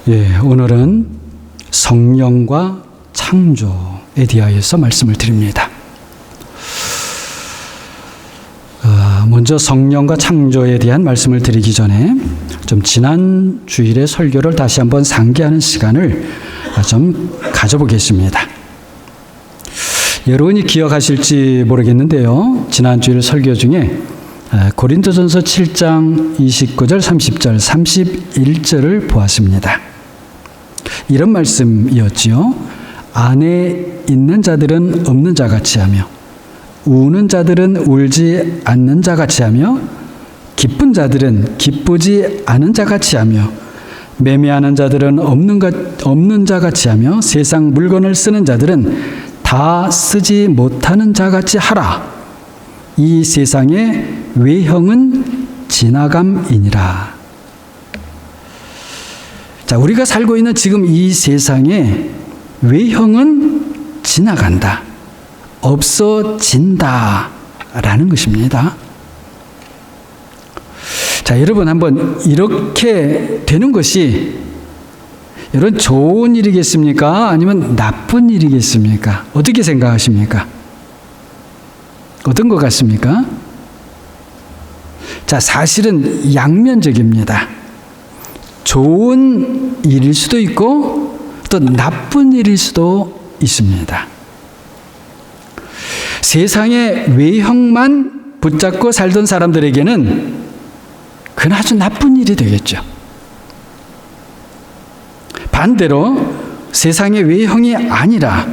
오늘은 성령과 창조에 대하여서 말씀을 드립니다. 먼저 성령과 창조에 대한 말씀을 드리기 전에 좀 지난 주일의 설교를 다시 한번 상기하는 시간을 좀 가져보겠습니다. 여러분이 기억하실지 모르겠는데요. 지난 주일 설교 중에 고린도전서 7장 29절, 30절, 31절을 보았습니다. 이런 말씀이었지요. 안에 있는 자들은 없는 자같이 하며 우는 자들은 울지 않는 자같이 하며 기쁜 자들은 기쁘지 않은 자같이 하며 매매하는 자들은 없는 자같이 하며 세상 물건을 쓰는 자들은 다 쓰지 못하는 자같이 하라. 이 세상의 외형은 지나감이니라. 자, 우리가 살고 있는 지금 이 세상의 외형은 지나간다. 없어진다. 라는 것입니다. 자, 여러분 한번 이렇게 되는 것이 여러분 좋은 일이겠습니까? 아니면 나쁜 일이겠습니까? 어떻게 생각하십니까? 어떤 것 같습니까? 자, 사실은 양면적입니다. 좋은 일일 수도 있고 또 나쁜 일일 수도 있습니다. 세상의 외형만 붙잡고 살던 사람들에게는 그건 아주 나쁜 일이 되겠죠. 반대로 세상의 외형이 아니라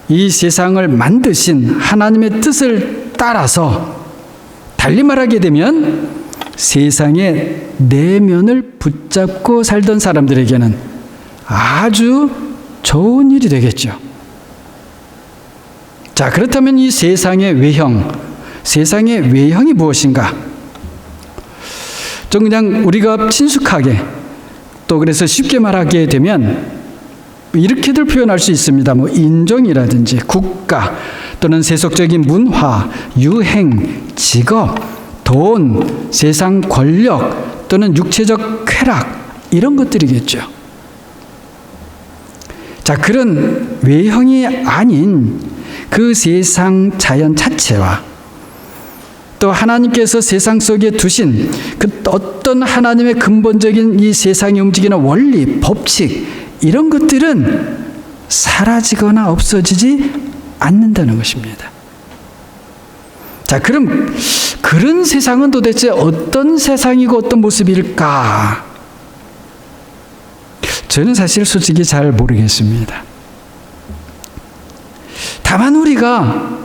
이 세상을 만드신 하나님의 뜻을 따라서 달리 말하게 되면 세상의 내면을 붙잡고 살던 사람들에게는 아주 좋은 일이 되겠죠. 자, 그렇다면 이 세상의 외형이 무엇인가? 좀 그냥 우리가 친숙하게 또 그래서 쉽게 말하게 되면 이렇게들 표현할 수 있습니다. 인종이라든지 국가 또는 세속적인 문화, 유행, 직업, 돈, 세상 권력 또는 육체적 쾌락 이런 것들이겠죠. 자, 그런 외형이 아닌 그 세상 자연 자체와 또 하나님께서 세상 속에 두신 그 어떤 하나님의 근본적인 이 세상에 움직이는 원리, 법칙 이런 것들은 사라지거나 없어지지 않는다는 것입니다. 자, 그럼 그런 세상은 도대체 어떤 세상이고 어떤 모습일까? 저는 사실 솔직히 잘 모르겠습니다. 다만 우리가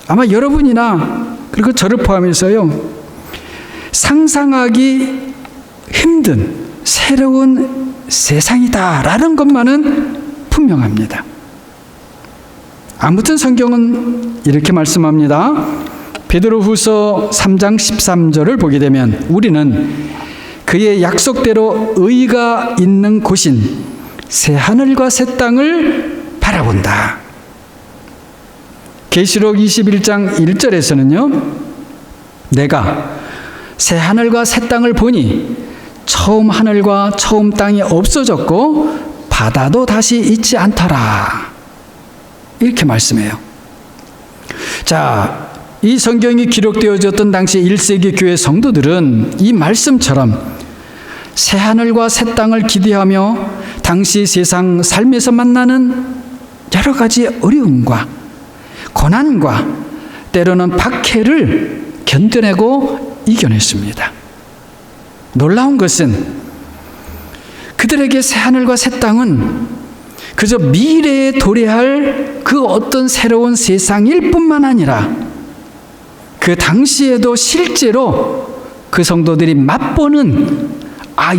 아마 여러분이나 그리고 저를 포함해서요, 상상하기 힘든 새로운 세상이다라는 것만은 분명합니다. 아무튼 성경은 이렇게 말씀합니다. 베드로후서 3장 13절을 보게 되면 우리는 그의 약속대로 의가 있는 곳인 새 하늘과 새 땅을 바라본다. 계시록 21장 1절에서는요. 내가 새 하늘과 새 땅을 보니 처음 하늘과 처음 땅이 없어졌고 바다도 다시 있지 않더라. 이렇게 말씀해요. 자, 이 성경이 기록되어졌던 당시 1세기 교회 성도들은 이 말씀처럼 새 하늘과 새 땅을 기대하며 당시 세상 삶에서 만나는 여러 가지 어려움과 고난과 때로는 박해를 견뎌내고 이겨냈습니다. 놀라운 것은 그들에게 새 하늘과 새 땅은 그저 미래에 도래할 그 어떤 새로운 세상일 뿐만 아니라 그 당시에도 실제로 그 성도들이 맛보는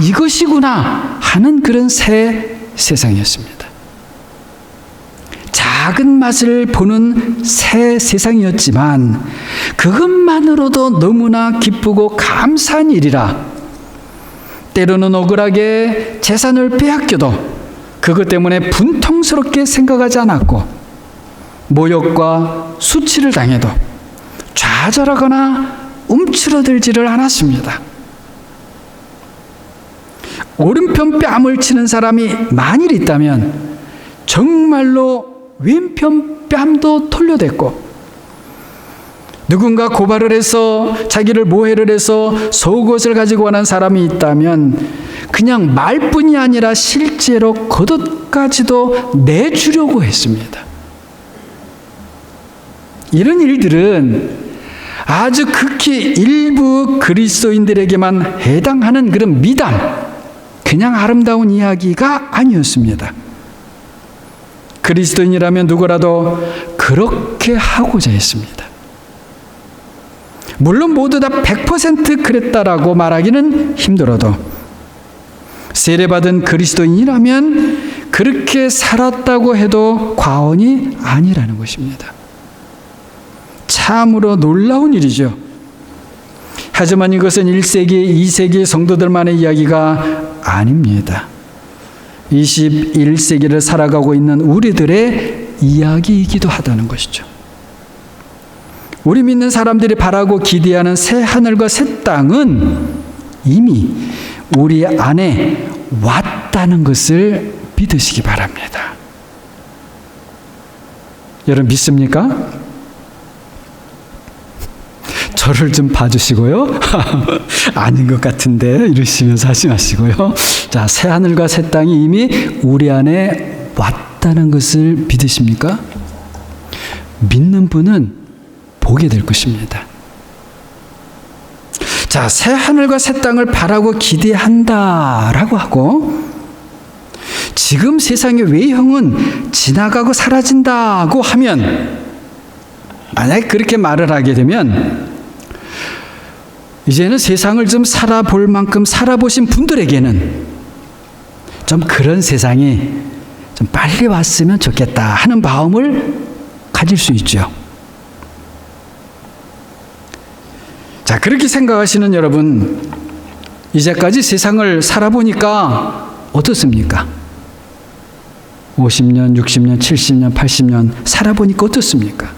이것이구나 하는 그런 새 세상이었습니다. 작은 맛을 보는 새 세상이었지만 그것만으로도 너무나 기쁘고 감사한 일이라 때로는 억울하게 재산을 빼앗겨도 그것 때문에 분통스럽게 생각하지 않았고 모욕과 수치를 당해도 좌절하거나 움츠러들지를 않았습니다. 오른편 뺨을 치는 사람이 만일 있다면 정말로 왼편 뺨도 돌려댔고, 누군가 고발을 해서 자기를 모해를 해서 속옷을 가지고 가는 사람이 있다면 그냥 말뿐이 아니라 실제로 겉옷까지도 내주려고 했습니다. 이런 일들은 아주 극히 일부 그리스도인들에게만 해당하는 그런 미담, 그냥 아름다운 이야기가 아니었습니다. 그리스도인이라면 누구라도 그렇게 하고자 했습니다. 물론 모두 다 100% 그랬다라고 말하기는 힘들어도 세례받은 그리스도인이라면 그렇게 살았다고 해도 과언이 아니라는 것입니다. 참으로 놀라운 일이죠. 하지만 이것은 1세기, 2세기 성도들만의 이야기가 아닙니다. 21세기를 살아가고 있는 우리들의 이야기이기도 하다는 것이죠. 우리 믿는 사람들이 바라고 기대하는 새 하늘과 새 땅은 이미 우리 안에 왔다는 것을 믿으시기 바랍니다. 여러분 믿습니까? 저를 좀 봐주시고요. 아닌 것 같은데 이러시면서 하지 마시고요. 자, 새 하늘과 새 땅이 이미 우리 안에 왔다는 것을 믿으십니까? 믿는 분은 보게 될 것입니다. 자, 새 하늘과 새 땅을 바라고 기대한다라고 하고, 지금 세상의 외형은 지나가고 사라진다고 하면, 만약에 그렇게 말을 하게 되면 이제는 세상을 좀 살아볼 만큼 살아보신 분들에게는 좀 그런 세상이 좀 빨리 왔으면 좋겠다 하는 마음을 가질 수 있죠. 자, 그렇게 생각하시는 여러분, 이제까지 세상을 살아보니까 어떻습니까? 50년, 60년, 70년, 80년 살아보니까 어떻습니까?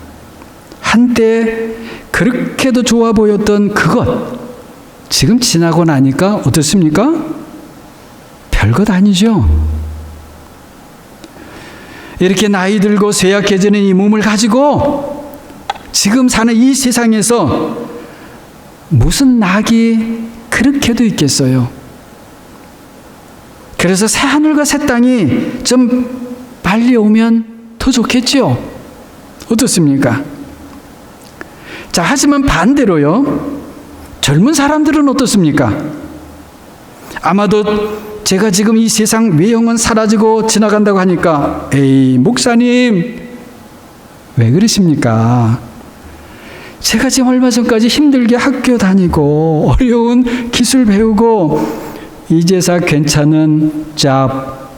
한때 그렇게도 좋아 보였던 그것, 지금 지나고 나니까 어떻습니까? 별것 아니죠. 이렇게 나이 들고 쇠약해지는 이 몸을 가지고 지금 사는 이 세상에서 무슨 낙이 그렇게도 있겠어요. 그래서 새 하늘과 새 땅이 좀 빨리 오면 더 좋겠죠. 어떻습니까? 자, 하지만 반대로요, 젊은 사람들은 어떻습니까? 아마도 제가 지금 이 세상 외형은 사라지고 지나간다고 하니까, 에이, 목사님 왜 그러십니까? 제가 지금 얼마 전까지 힘들게 학교 다니고 어려운 기술 배우고 이제서 괜찮은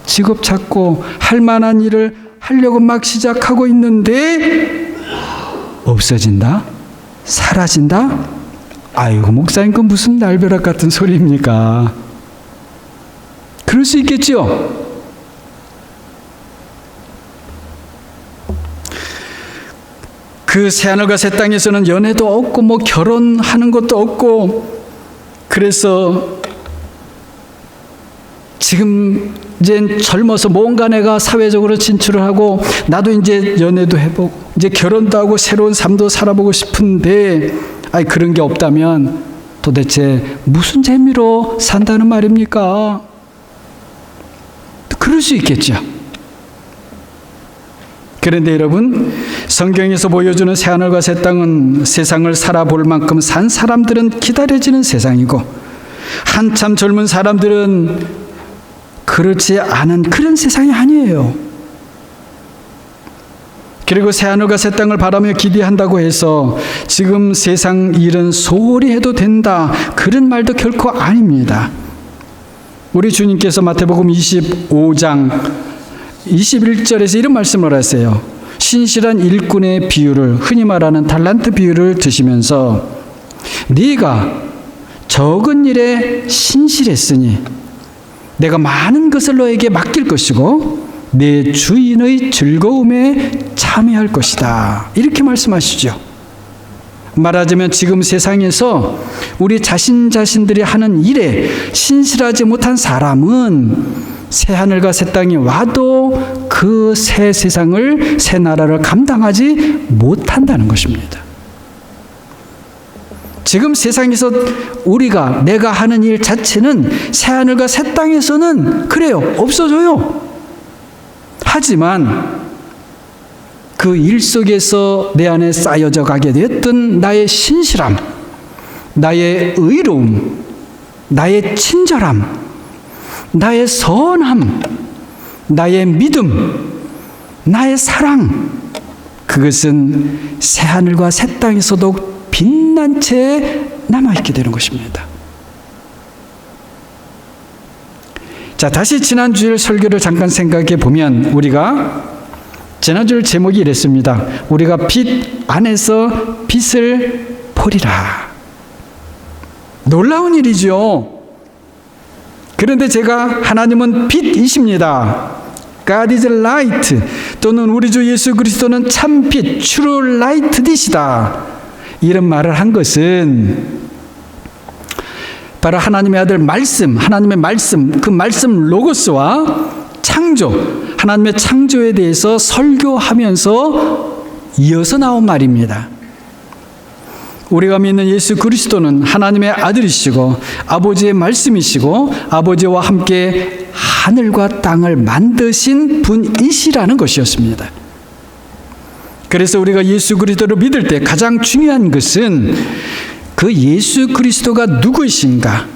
직업 찾고 할 만한 일을 하려고 막 시작하고 있는데 없어진다? 사라진다? 아이고, 목사님, 그 무슨 날벼락 같은 소리입니까? 그럴 수 있겠죠? 그 새하늘과 새 땅에서는 연애도 없고 뭐 결혼하는 것도 없고, 그래서 지금 이제 젊어서 뭔가 내가 사회적으로 진출을 하고 나도 이제 연애도 해보고 이제 결혼도 하고 새로운 삶도 살아보고 싶은데, 아니 그런 게 없다면 도대체 무슨 재미로 산다는 말입니까? 그럴 수 있겠죠. 그런데 여러분, 성경에서 보여주는 새하늘과 새 땅은 세상을 살아볼 만큼 산 사람들은 기다려지는 세상이고, 한참 젊은 사람들은 그렇지 않은 그런 세상이 아니에요. 그리고 새하늘과 새 땅을 바라며 기대한다고 해서 지금 세상 일은 소홀히 해도 된다, 그런 말도 결코 아닙니다. 우리 주님께서 마태복음 25장 21절에서 이런 말씀을 하세요. 신실한 일꾼의 비유를, 흔히 말하는 달란트 비유를 드시면서, 네가 적은 일에 신실했으니 내가 많은 것을 너에게 맡길 것이고 내 주인의 즐거움에 참여할 것이다, 이렇게 말씀하시죠. 말하자면 지금 세상에서 우리 자신들이 하는 일에 신실하지 못한 사람은 새하늘과 새 땅이 와도 그 새 세상을, 새 나라를 감당하지 못한다는 것입니다. 지금 세상에서 내가 하는 일 자체는 새하늘과 새 땅에서는 그래요, 없어져요. 하지만 그 일 속에서 내 안에 쌓여져 가게 되었던 나의 신실함, 나의 의로움, 나의 친절함, 나의 선함, 나의 믿음, 나의 사랑, 그것은 새하늘과 새 땅에서도 빛난 채 남아있게 되는 것입니다. 자, 다시 지난주일 설교를 잠깐 생각해 보면 우리가 지난주일 제목이 이랬습니다. 우리가 빛 안에서 빛을 보리라. 놀라운 일이죠. 그런데 제가 하나님은 빛이십니다. God is light. 또는 우리 주 예수 그리스도는 참빛, true light 이시다. 이런 말을 한 것은 바로 하나님의 아들 말씀, 하나님의 말씀, 그 말씀 로고스와 창조, 하나님의 창조에 대해서 설교하면서 이어서 나온 말입니다. 우리가 믿는 예수 그리스도는 하나님의 아들이시고 아버지의 말씀이시고 아버지와 함께 하늘과 땅을 만드신 분이시라는 것이었습니다. 그래서 우리가 예수 그리스도를 믿을 때 가장 중요한 것은 그 예수 그리스도가 누구이신가?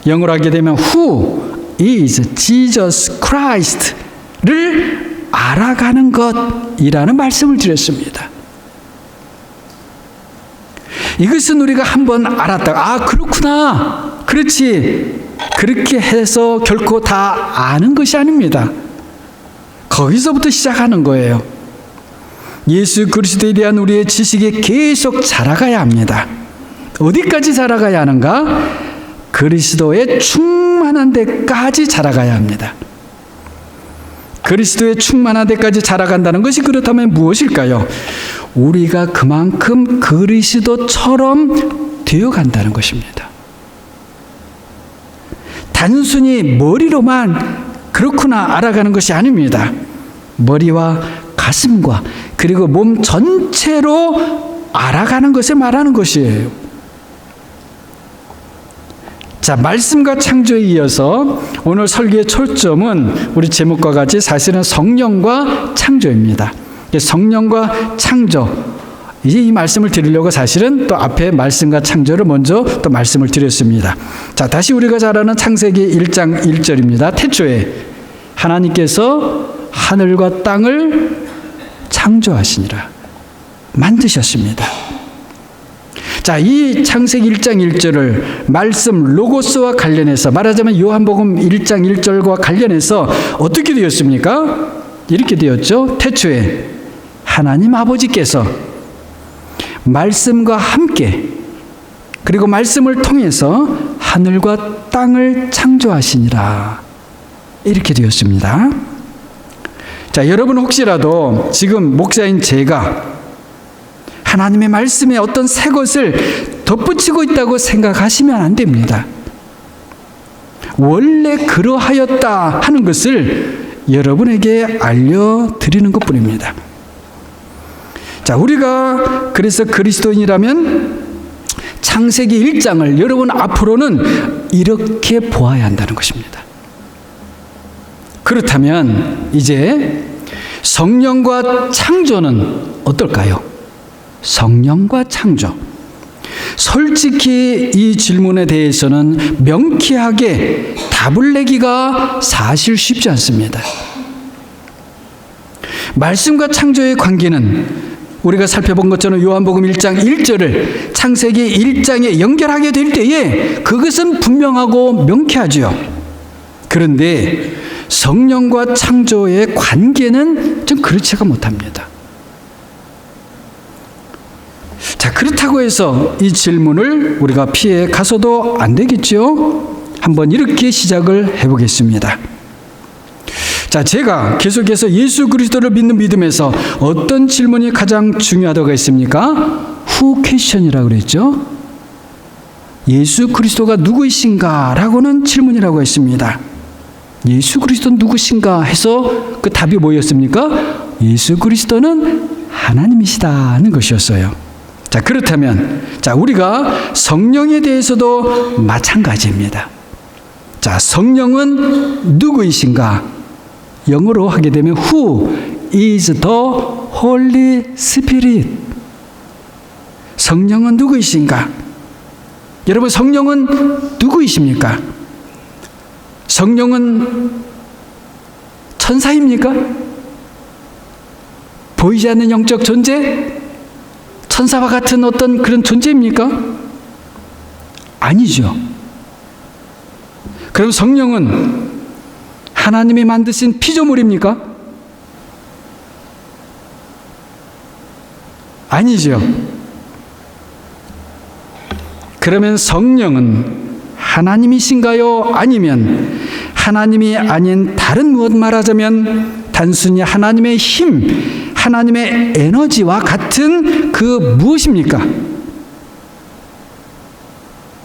영어로 하게 되면 Who is Jesus Christ를 알아가는 것이라는 말씀을 드렸습니다. 이것은 우리가 한번 알았다가 그렇구나, 그렇지, 그렇게 해서 결코 다 아는 것이 아닙니다. 거기서부터 시작하는 거예요. 예수 그리스도에 대한 우리의 지식이 계속 자라가야 합니다. 어디까지 자라가야 하는가? 그리스도의 충만한 데까지 자라가야 합니다. 그리스도의 충만한 데까지 자라간다는 것이 그렇다면 무엇일까요? 우리가 그만큼 그리스도처럼 되어간다는 것입니다. 단순히 머리로만 그렇구나 알아가는 것이 아닙니다. 머리와 가슴과 그리고 몸 전체로 알아가는 것을 말하는 것이에요. 자, 말씀과 창조에 이어서 오늘 설교의 초점은 우리 제목과 같이 사실은 성령과 창조입니다. 성령과 창조, 이제 이 말씀을 드리려고 사실은 또 앞에 말씀과 창조를 먼저 또 말씀을 드렸습니다. 자, 다시 우리가 잘 아는 창세기 1장 1절입니다. 태초에 하나님께서 하늘과 땅을 창조하시니라, 만드셨습니다. 자, 이 창세기 1장 1절을 말씀 로고스와 관련해서 말하자면 요한복음 1장 1절과 관련해서 어떻게 되었습니까? 이렇게 되었죠. 태초에 하나님 아버지께서 말씀과 함께 그리고 말씀을 통해서 하늘과 땅을 창조하시니라, 이렇게 되었습니다. 자, 여러분 혹시라도 지금 목사인 제가 하나님의 말씀에 어떤 새 것을 덧붙이고 있다고 생각하시면 안 됩니다. 원래 그러하였다 하는 것을 여러분에게 알려드리는 것뿐입니다. 자, 우리가 그래서 그리스도인이라면 창세기 1장을 여러분 앞으로는 이렇게 보아야 한다는 것입니다. 그렇다면 이제 성령과 창조는 어떨까요? 성령과 창조. 솔직히 이 질문에 대해서는 명쾌하게 답을 내기가 사실 쉽지 않습니다. 말씀과 창조의 관계는 우리가 살펴본 것처럼 요한복음 1장 1절을 창세기 1장에 연결하게 될 때에 그것은 분명하고 명쾌하죠. 그런데 성령과 창조의 관계는 좀 그렇지가 못합니다. 자, 그렇다고 해서 이 질문을 우리가 피해 가서도 안 되겠죠? 한번 이렇게 시작을 해보겠습니다. 자, 제가 계속해서 예수 그리스도를 믿는 믿음에서 어떤 질문이 가장 중요하다고 했습니까? who question이라고 그랬죠. 예수 그리스도가 누구이신가? 라고는 질문이라고 했습니다. 예수 그리스도 누구신가 해서 그 답이 뭐였습니까? 예수 그리스도는 하나님이시다는 것이었어요. 자, 그렇다면 우리가 성령에 대해서도 마찬가지입니다. 자, 성령은 누구이신가? 영어로 하게 되면 Who is the Holy Spirit? 성령은 누구이신가? 여러분, 성령은 누구이십니까? 성령은 천사입니까? 보이지 않는 영적 존재? 천사와 같은 어떤 그런 존재입니까? 아니죠. 그럼 성령은 하나님이 만드신 피조물입니까? 아니죠. 그러면 성령은 하나님이신가요? 아니면 하나님이 아닌 다른 무엇 말하자면 단순히 하나님의 힘, 하나님의 에너지와 같은 그 무엇입니까?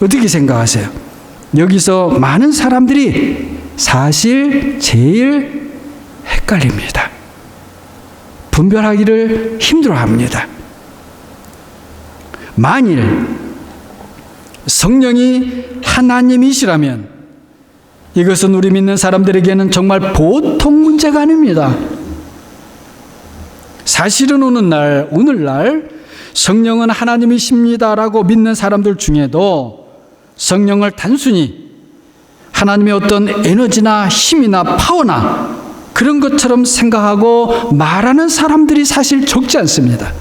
어떻게 생각하세요? 여기서 많은 사람들이 사실 제일 헷갈립니다. 분별하기를 힘들어합니다. 만일 성령이 하나님이시라면 이것은 우리 믿는 사람들에게는 정말 보통 문제가 아닙니다. 사실은 오늘날 성령은 하나님이십니다라고 믿는 사람들 중에도 성령을 단순히 하나님의 어떤 에너지나 힘이나 파워나 그런 것처럼 생각하고 말하는 사람들이 사실 적지 않습니다.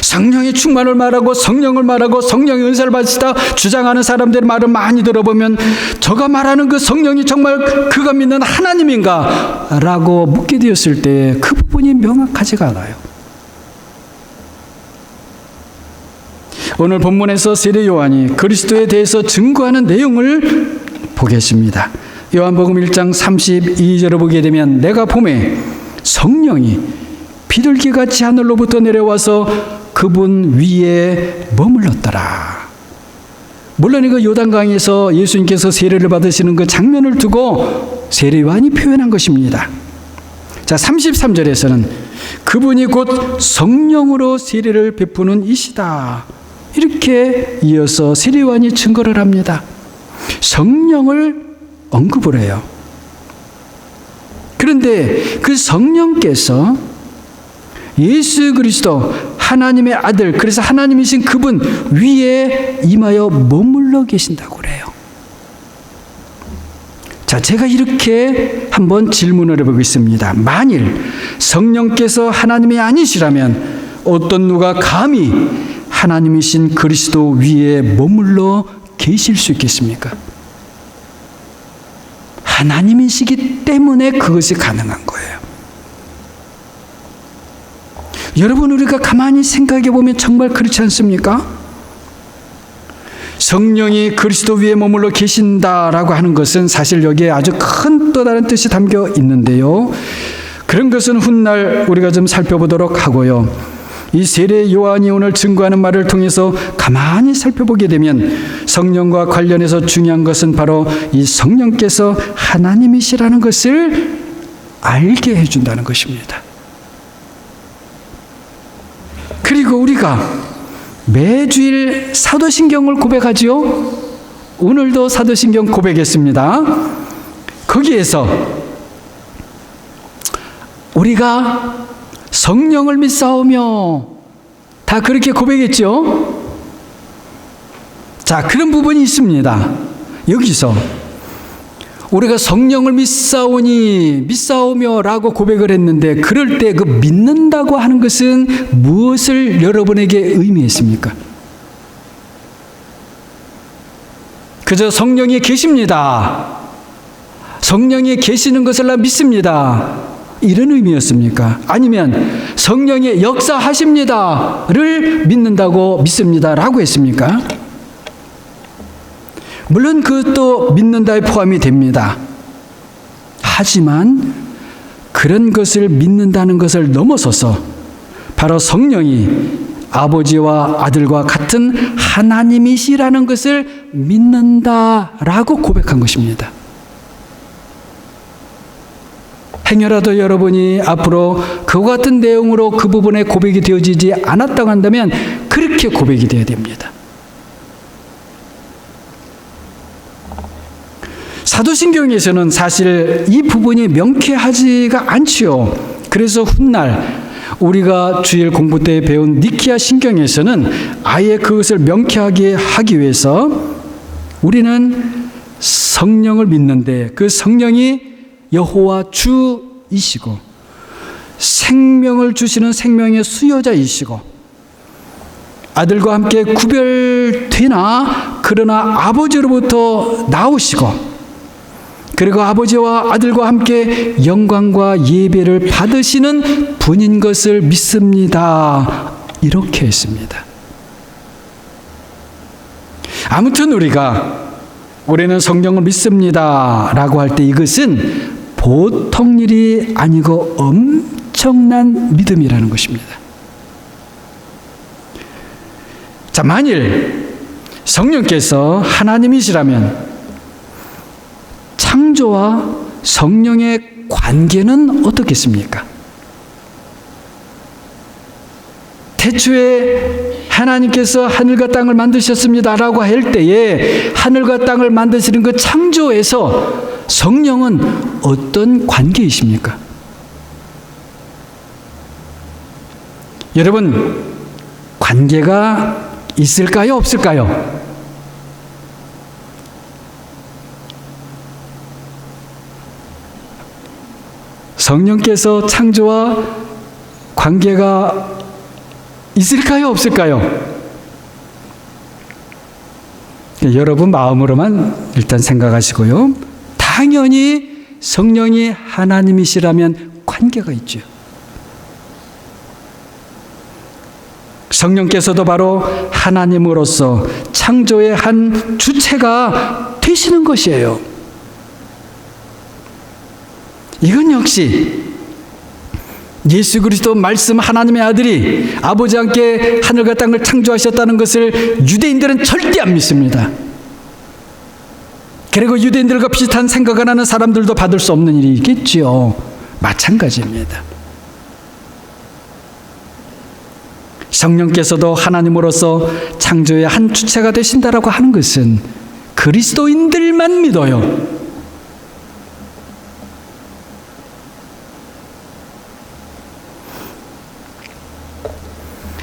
성령의 충만을 말하고 성령을 말하고 성령의 은사를 받으시다 주장하는 사람들의 말을 많이 들어보면 저가 말하는 그 성령이 정말 그가 믿는 하나님인가? 라고 묻게 되었을 때 그 부분이 명확하지가 않아요. 오늘 본문에서 세례 요한이 그리스도에 대해서 증거하는 내용을 보겠습니다. 요한복음 1장 32절을 보게 되면 내가 보매 성령이 비둘기같이 하늘로부터 내려와서 그분 위에 머물렀더라. 물론 이거 요단강에서 예수님께서 세례를 받으시는 그 장면을 두고 세례 요한이 표현한 것입니다. 자, 33절에서는 그분이 곧 성령으로 세례를 베푸는 이시다. 이렇게 이어서 세례 요한이 증거를 합니다. 성령을 언급을 해요. 그런데 그 성령께서 예수 그리스도 하나님의 아들, 그래서 하나님이신 그분 위에 임하여 머물러 계신다고 그래요. 자, 제가 이렇게 한번 질문을 해보겠습니다. 만일 성령께서 하나님이 아니시라면 어떤 누가 감히 하나님이신 그리스도 위에 머물러 계실 수 있겠습니까? 하나님이시기 때문에 그것이 가능한 거예요. 여러분, 우리가 가만히 생각해 보면 정말 그렇지 않습니까? 성령이 그리스도 위에 머물러 계신다라고 하는 것은 사실 여기에 아주 큰 또 다른 뜻이 담겨 있는데요. 그런 것은 훗날 우리가 좀 살펴보도록 하고요. 이 세례 요한이 오늘 증거하는 말을 통해서 가만히 살펴보게 되면 성령과 관련해서 중요한 것은 바로 이 성령께서 하나님이시라는 것을 알게 해준다는 것입니다. 그리고 우리가 매주일 사도신경을 고백하지요. 오늘도 사도신경 고백했습니다. 거기에서 우리가 성령을 믿사오며 다 그렇게 고백했죠. 자, 그런 부분이 있습니다. 여기서 우리가 성령을 믿사오며 라고 고백을 했는데 그럴 때 그 믿는다고 하는 것은 무엇을 여러분에게 의미했습니까? 그저 성령이 계십니다. 성령이 계시는 것을 나 믿습니다. 이런 의미였습니까? 아니면 성령의 역사하십니다를 믿습니다 라고 했습니까? 물론 그것도 믿는다에 포함이 됩니다. 하지만 그런 것을 믿는다는 것을 넘어서서 바로 성령이 아버지와 아들과 같은 하나님이시라는 것을 믿는다라고 고백한 것입니다. 행여라도 여러분이 앞으로 그와 같은 내용으로 그 부분에 고백이 되어지지 않았다고 한다면 그렇게 고백이 되어야 됩니다. 사도신경에서는 사실 이 부분이 명쾌하지가 않지요. 그래서 훗날 우리가 주일 공부 때 배운 니키아 신경에서는 아예 그것을 명쾌하게 하기 위해서 우리는 성령을 믿는데 그 성령이 여호와 주이시고 생명을 주시는 생명의 수요자이시고 아들과 함께 구별되나 그러나 아버지로부터 나오시고 그리고 아버지와 아들과 함께 영광과 예배를 받으시는 분인 것을 믿습니다. 이렇게 했습니다. 아무튼 우리는 성령을 믿습니다 라고 할 때 이것은 보통 일이 아니고 엄청난 믿음이라는 것입니다. 자, 만일 성령께서 하나님이시라면 창조와 성령의 관계는 어떻겠습니까? 태초에 하나님께서 하늘과 땅을 만드셨습니다라고 할 때에 하늘과 땅을 만드시는 그 창조에서 성령은 어떤 관계이십니까? 여러분, 관계가 있을까요? 없을까요? 성령께서 창조와 관계가 있을까요? 없을까요? 여러분 마음으로만 일단 생각하시고요. 당연히 성령이 하나님이시라면 관계가 있죠. 성령께서도 바로 하나님으로서 창조의 한 주체가 되시는 것이에요. 이건 역시 예수 그리스도 말씀 하나님의 아들이 아버지와 함께 하늘과 땅을 창조하셨다는 것을 유대인들은 절대 안 믿습니다. 그리고 유대인들과 비슷한 생각을 하는 사람들도 받을 수 없는 일이 있겠지요. 마찬가지입니다. 성령께서도 하나님으로서 창조의 한 주체가 되신다라고 하는 것은 그리스도인들만 믿어요.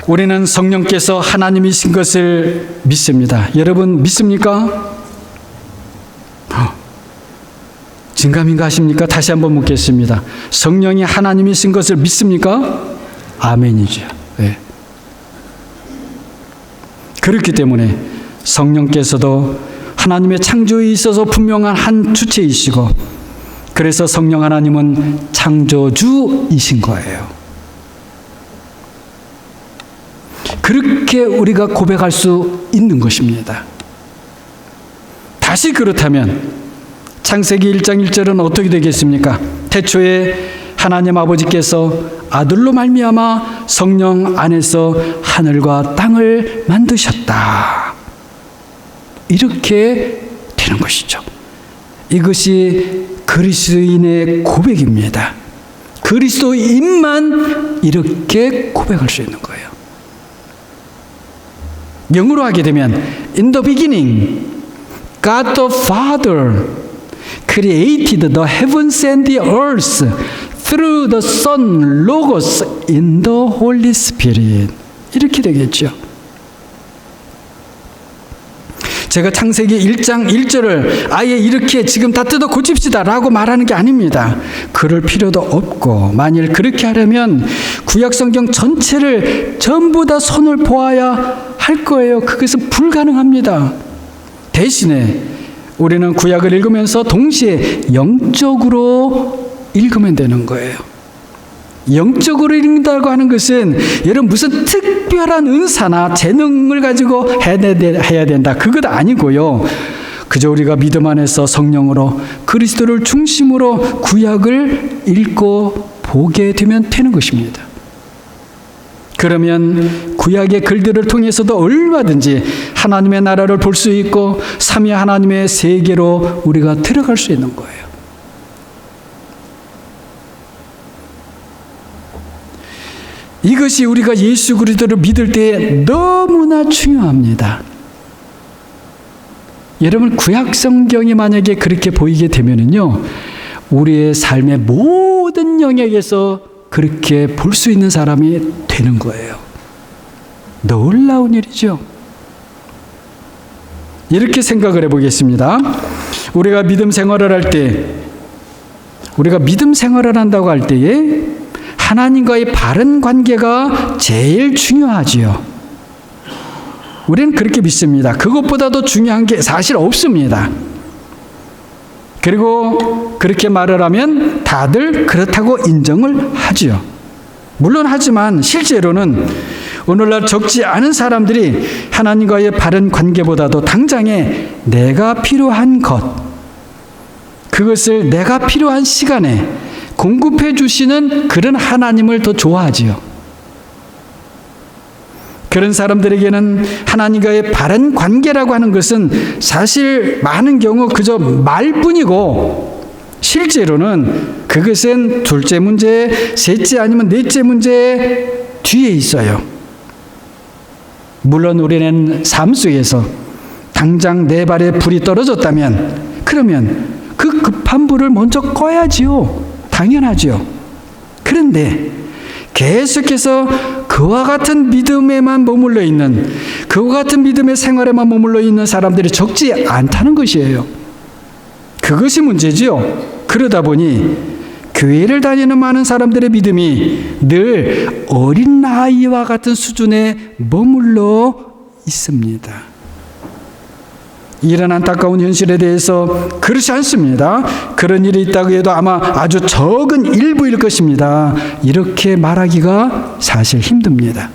우리는 성령께서 하나님이신 것을 믿습니다. 여러분 믿습니까? 진감인가 하십니까? 다시 한번 묻겠습니다. 성령이 하나님이신 것을 믿습니까? 아멘이죠. 네. 그렇기 때문에 성령께서도 하나님의 창조에 있어서 분명한 한 주체이시고 그래서 성령 하나님은 창조주이신 거예요. 그렇게 우리가 고백할 수 있는 것입니다. 다시 그렇다면 창세기 1장 1절은 어떻게 되겠습니까? 태초에 하나님 아버지께서 아들로 말미암아 성령 안에서 하늘과 땅을 만드셨다. 이렇게 되는 것이죠. 이것이 그리스도인의 고백입니다. 그리스도인만 이렇게 고백할 수 있는 거예요. 영어로 하게 되면 In the beginning, God the Father created the heavens and the earth through the Son, Logos, in the Holy Spirit. 이렇게 되겠죠. 제가 창세기 1장 1절을 아예 이렇게 지금 다 뜯어 고칩시다 라고 말하는 게 아닙니다. 그럴 필요도 없고 만일 그렇게 하려면 구약성경 전체를 전부 다 손을 보아야 할 거예요. 그것은 불가능합니다. 대신에 우리는 구약을 읽으면서 동시에 영적으로 읽으면 되는 거예요. 영적으로 읽는다고 하는 것은 여러분 무슨 특별한 은사나 재능을 가지고 해야 된다. 그것 아니고요. 그저 우리가 믿음 안에서 성령으로 그리스도를 중심으로 구약을 읽고 보게 되면 되는 것입니다. 그러면 구약의 글들을 통해서도 얼마든지 하나님의 나라를 볼 수 있고 삼위 하나님의 세계로 우리가 들어갈 수 있는 거예요. 이것이 우리가 예수 그리스도를 믿을 때 너무나 중요합니다. 여러분, 구약 성경이 만약에 그렇게 보이게 되면은요, 우리의 삶의 모든 영역에서 그렇게 볼 수 있는 사람이 되는 거예요. 놀라운 일이죠. 이렇게 생각을 해보겠습니다. 우리가 믿음 생활을 할 때, 우리가 믿음 생활을 한다고 할 때에 하나님과의 바른 관계가 제일 중요하지요. 우리는 그렇게 믿습니다. 그것보다도 중요한 게 사실 없습니다. 그리고 그렇게 말을 하면 다들 그렇다고 인정을 하지요. 물론 하지만 실제로는 오늘날 적지 않은 사람들이 하나님과의 바른 관계보다도 당장에 내가 필요한 것, 그것을 내가 필요한 시간에 공급해 주시는 그런 하나님을 더 좋아하지요. 그런 사람들에게는 하나님과의 바른 관계라고 하는 것은 사실 많은 경우 그저 말뿐이고, 실제로는 그것은 둘째 문제, 셋째 아니면 넷째 문제 뒤에 있어요. 물론 우리는 삶 속에서 당장 내 발에 불이 떨어졌다면 그러면 그 급한 불을 먼저 꺼야지요. 당연하죠. 그런데 계속해서 그와 같은 믿음에만 머물러 있는, 그와 같은 믿음의 생활에만 머물러 있는 사람들이 적지 않다는 것이에요. 그것이 문제지요. 그러다 보니 교회를 다니는 많은 사람들의 믿음이 늘 어린아이와 같은 수준에 머물러 있습니다. 이런 안타까운 현실에 대해서 그렇지 않습니다. 그런 일이 있다고 해도 아마 아주 적은 일부일 것입니다. 이렇게 말하기가 사실 힘듭니다.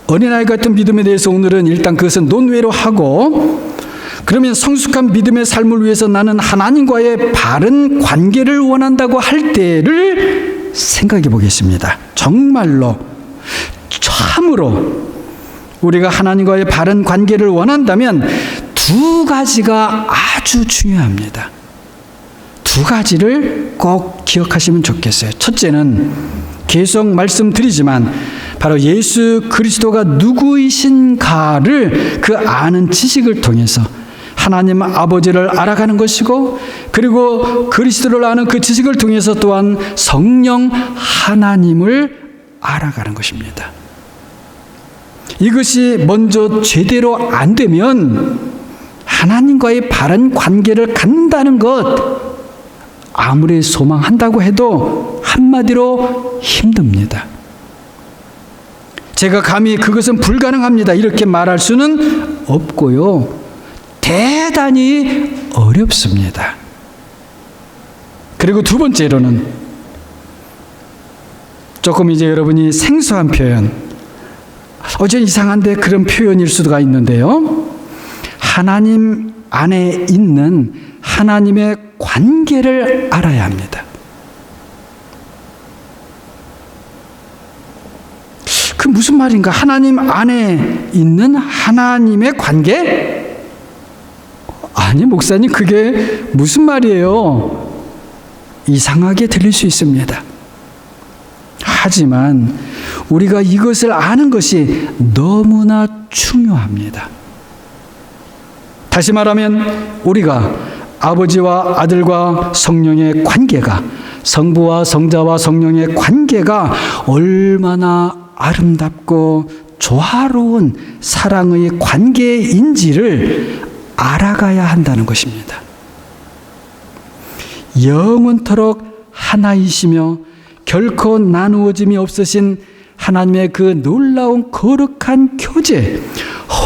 어린아이 같은 믿음에 대해서 오늘은 일단 그것은 논외로 하고, 그러면 성숙한 믿음의 삶을 위해서 나는 하나님과의 바른 관계를 원한다고 할 때를 생각해 보겠습니다. 정말로 참으로 우리가 하나님과의 바른 관계를 원한다면 두 가지가 아주 중요합니다. 두 가지를 꼭 기억하시면 좋겠어요. 첫째는 계속 말씀드리지만 바로 예수 그리스도가 누구이신가를 그 아는 지식을 통해서 하나님 아버지를 알아가는 것이고, 그리고 그리스도를 아는 그 지식을 통해서 또한 성령 하나님을 알아가는 것입니다. 이것이 먼저 제대로 안 되면 하나님과의 바른 관계를 갖는다는 것, 아무리 소망한다고 해도 한마디로 힘듭니다. 제가 감히 그것은 불가능합니다 이렇게 말할 수는 없고요. 대단히 어렵습니다. 그리고 두 번째로는 조금 이제 여러분이 생소한 표현, 좀 이상한데 그런 표현일 수가 있는데요. 하나님 안에 있는 하나님의 관계를 알아야 합니다. 그 무슨 말인가? 하나님 안에 있는 하나님의 관계? 아니, 목사님, 그게 무슨 말이에요? 이상하게 들릴 수 있습니다. 하지만 우리가 이것을 아는 것이 너무나 중요합니다. 다시 말하면 우리가 아버지와 아들과 성령의 관계가, 성부와 성자와 성령의 관계가 얼마나 아름답고 조화로운 사랑의 관계인지를 알아가야 한다는 것입니다. 영원토록 하나이시며 결코 나누어짐이 없으신 하나님의 그 놀라운 거룩한 교제,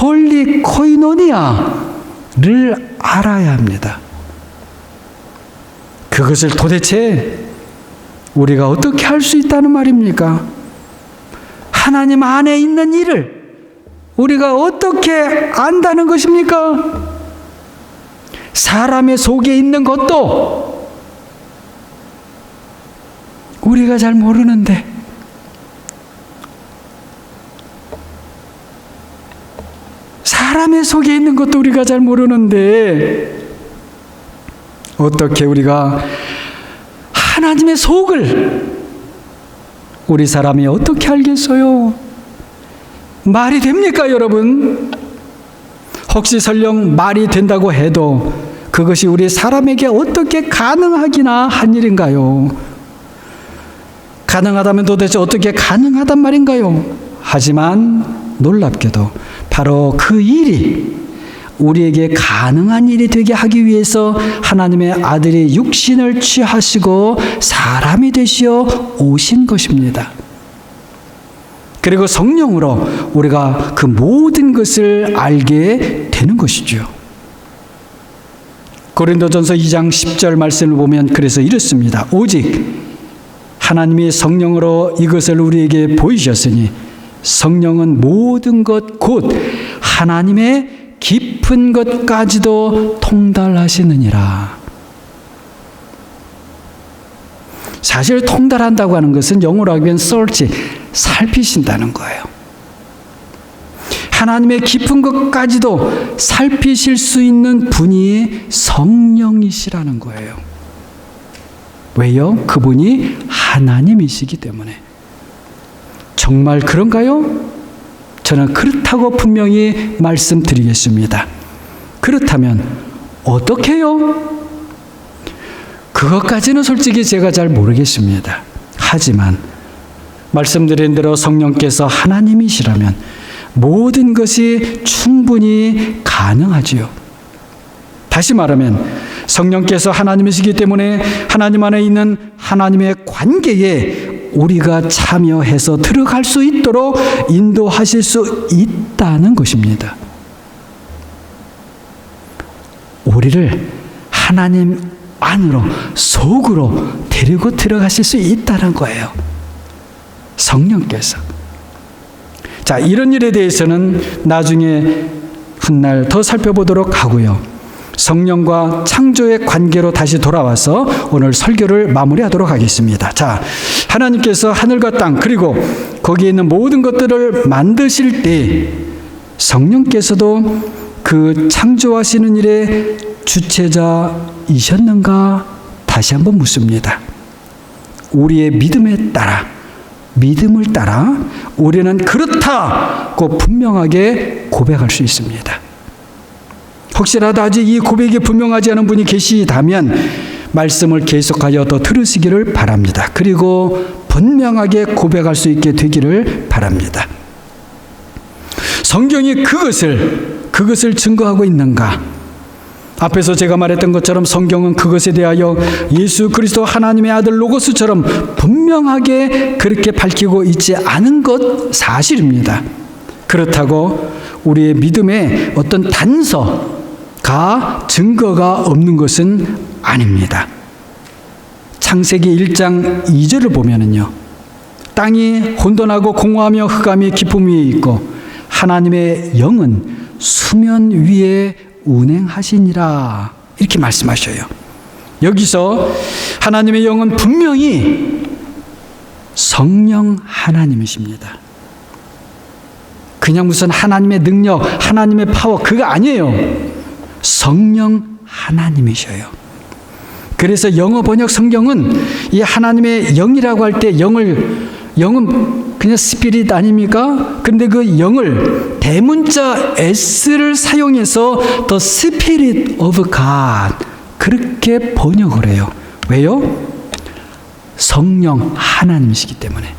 홀리 코이노니아를 알아야 합니다. 그것을 도대체 우리가 어떻게 할 수 있다는 말입니까? 하나님 안에 있는 일을 우리가 어떻게 안다는 것입니까? 사람의 속에 있는 것도 우리가 잘 모르는데 사람의 속에 있는 것도 우리가 잘 모르는데 어떻게 우리가 하나님의 속을 우리 사람이 어떻게 알겠어요? 말이 됩니까, 여러분? 혹시 설령 말이 된다고 해도 그것이 우리 사람에게 어떻게 가능하기나 한 일인가요? 가능하다면 도대체 어떻게 가능하단 말인가요? 하지만 놀랍게도 바로 그 일이 우리에게 가능한 일이 되게 하기 위해서 하나님의 아들이 육신을 취하시고 사람이 되시어 오신 것입니다. 그리고 성령으로 우리가 그 모든 것을 알게 되는 것이죠. 고린도전서 2장 10절 말씀을 보면 그래서 이렇습니다. 오직 하나님이 성령으로 이것을 우리에게 보이셨으니 성령은 모든 것 곧 하나님의 깊은 것까지도 통달하시느니라. 사실 통달한다고 하는 것은 영어로 하면 search, 살피신다는 거예요. 하나님의 깊은 것까지도 살피실 수 있는 분이 성령이시라는 거예요. 왜요? 그분이 하나님이시기 때문에. 정말 그런가요? 저는 그렇다고 분명히 말씀드리겠습니다. 그렇다면 어떻게 해요? 그것까지는 솔직히 제가 잘 모르겠습니다. 하지만 말씀드린 대로 성령께서 하나님이시라면 모든 것이 충분히 가능하지요. 다시 말하면 성령께서 하나님이시기 때문에 하나님 안에 있는 하나님의 관계에 우리가 참여해서 들어갈 수 있도록 인도하실 수 있다는 것입니다. 우리를 하나님 안으로, 속으로 데리고 들어가실 수 있다는 거예요. 성령께서. 자, 이런 일에 대해서는 나중에 훗날 더 살펴보도록 하고요. 성령과 창조의 관계로 다시 돌아와서 오늘 설교를 마무리하도록 하겠습니다. 자, 하나님께서 하늘과 땅 그리고 거기에 있는 모든 것들을 만드실 때 성령께서도 그 창조하시는 일의 주체자이셨는가? 다시 한번 묻습니다. 우리의 믿음을 따라 우리는 그렇다고 분명하게 고백할 수 있습니다. 혹시라도 아직 이 고백이 분명하지 않은 분이 계시다면 말씀을 계속하여 더 들으시기를 바랍니다. 그리고 분명하게 고백할 수 있게 되기를 바랍니다. 성경이 그것을 증거하고 있는가? 앞에서 제가 말했던 것처럼 성경은 그것에 대하여 예수 그리스도 하나님의 아들 로고스처럼 분명하게 그렇게 밝히고 있지 않은 것 사실입니다. 그렇다고 우리의 믿음에 어떤 단서가 증거가 없는 것은 아닙니다. 창세기 1장 2절을 보면은요, 땅이 혼돈하고 공허하며 흑암이 깊음 위에 있고 하나님의 영은 수면 위에 운행하시니라, 이렇게 말씀하셔요. 여기서 하나님의 영은 분명히 성령 하나님이십니다. 그냥 무슨 하나님의 능력, 하나님의 파워, 그거 아니에요. 성령 하나님이셔요. 그래서 영어 번역 성경은 이 하나님의 영이라고 할 때 영은 그냥 스피릿 아닙니까? 그런데 그 영을 대문자 S를 사용해서 The Spirit of God 그렇게 번역을 해요. 왜요? 성령 하나님이시기 때문에.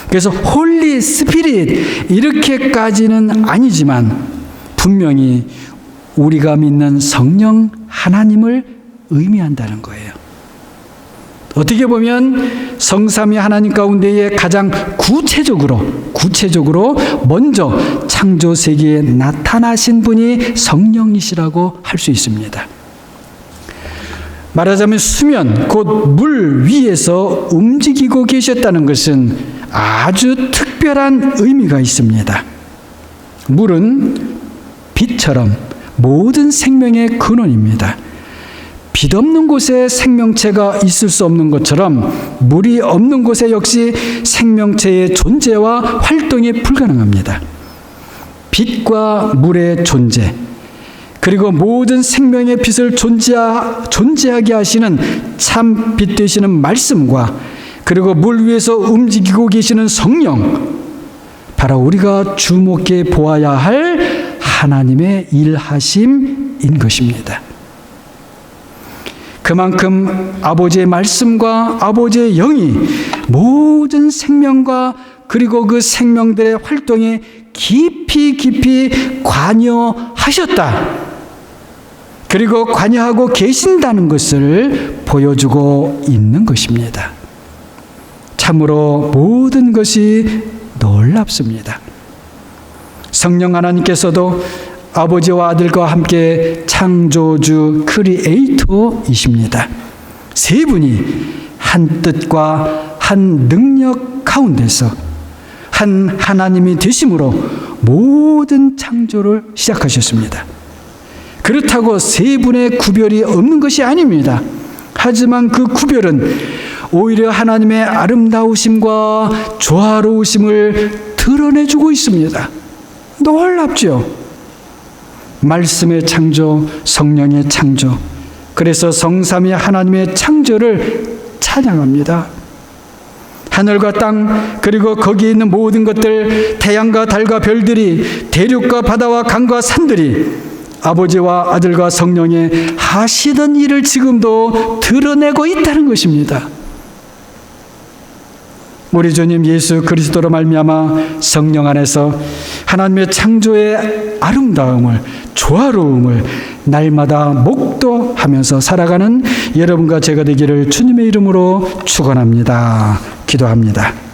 그래서 홀리 스피릿 이렇게까지는 아니지만 분명히 우리가 믿는 성령 하나님을 의미한다는 거예요. 어떻게 보면 성삼위 하나님 가운데에 가장 구체적으로 먼저 창조 세계에 나타나신 분이 성령이시라고 할 수 있습니다. 말하자면 수면, 곧 물 위에서 움직이고 계셨다는 것은 아주 특별한 의미가 있습니다. 물은 빛처럼 모든 생명의 근원입니다. 빛 없는 곳에 생명체가 있을 수 없는 것처럼 물이 없는 곳에 역시 생명체의 존재와 활동이 불가능합니다. 빛과 물의 존재, 그리고 모든 생명의 빛을 존재하게 하시는 참 빛 되시는 말씀과 그리고 물 위에서 움직이고 계시는 성령, 바로 우리가 주목해 보아야 할 하나님의 일하심인 것입니다. 그만큼 아버지의 말씀과 아버지의 영이 모든 생명과 그리고 그 생명들의 활동에 깊이 관여하셨다. 그리고 관여하고 계신다는 것을 보여주고 있는 것입니다. 참으로 모든 것이 놀랍습니다. 성령 하나님께서도 아버지와 아들과 함께 창조주 크리에이터이십니다. 세 분이 한 뜻과 한 능력 가운데서 한 하나님이 되심으로 모든 창조를 시작하셨습니다. 그렇다고 세 분의 구별이 없는 것이 아닙니다. 하지만 그 구별은 오히려 하나님의 아름다우심과 조화로우심을 드러내주고 있습니다. 놀랍죠? 말씀의 창조, 성령의 창조, 그래서 성삼위 하나님의 창조를 찬양합니다. 하늘과 땅, 그리고 거기에 있는 모든 것들, 태양과 달과 별들이, 대륙과 바다와 강과 산들이 아버지와 아들과 성령의 하시던 일을 지금도 드러내고 있다는 것입니다. 우리 주님 예수 그리스도로 말미암아 성령 안에서 하나님의 창조의 아름다움을, 조화로움을 날마다 목도하면서 살아가는 여러분과 제가 되기를 주님의 이름으로 축원합니다. 기도합니다.